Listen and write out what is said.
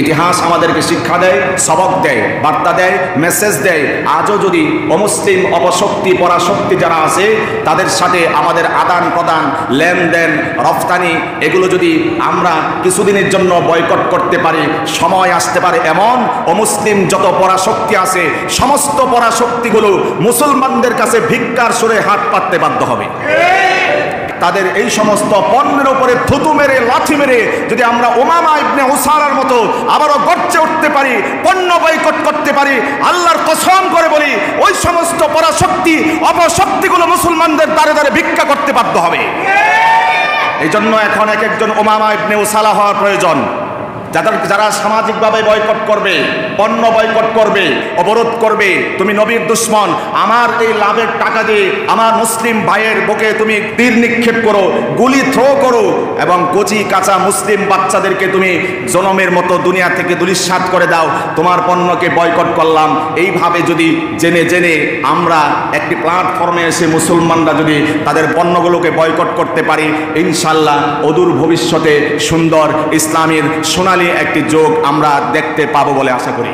ইতিহাস আমাদেরকে শিক্ষা দেয়, সবক দেয়, বার্তা দেয়, মেসেজ দেয়। আজও যদি অমুসলিম, অপশক্তি, পরাশক্তি যারা আছে তাদের সাথে আমাদের আদান প্রদান, লেনদেন, রফতানি এগুলো যদি আমরা কিছুদিনের জন্য বয়কট করতে পারি, সময় আসতে পারে এমন অমুসলিম যত পরাশক্তি আছে সমস্ত পরাশক্তিগুলো মুসলমানদের কাছে ভিক্ষার সুরে হাত পাততে বাধ্য হবে। তাদের এই সমস্ত পণ্যের উপরে থুতু মেরে, লাঠি মেরে যদি আমরা উমামা ইবনে উসারার মতো আবারও গর্জে উঠতে পারি, পণ্য বয়কট করতে পারি, আল্লাহর কসম করে বলি ওই সমস্ত পরাশক্তি, অপশক্তিগুলো মুসলমানদের দ্বারে দ্বারে ভিক্ষা করতে বাধ্য হবে। এই জন্য এখন এক একজন উমামা ইবনে উসালা হওয়ার প্রয়োজন। যারা সামাজিকভাবে বয়কট করবে, পণ্য বয়কট করবে, অবরোধ করবে, তুমি নবীর দুশ্মন, আমার এই লাভের টাকা দিয়ে আমার মুসলিম ভাইয়ের বুকে তুমি তীর নিক্ষেপ করো, গুলি থ্রো করো এবং কচি কাঁচা মুসলিম বাচ্চাদেরকে তুমি জনমের মতো দুনিয়া থেকে দুলিশ্বাত করে দাও, তোমার পণ্যকে বয়কট করলাম। এইভাবে যদি জেনে জেনে আমরা একটি প্ল্যাটফর্মে এসে মুসলমানরা যদি তাদের পণ্যগুলোকে বয়কট করতে পারি, ইনশাল্লাহ অদূর ভবিষ্যতে সুন্দর ইসলামের সোনালী একটি যোগ আমরা দেখতে পাবো বলে আশা করি।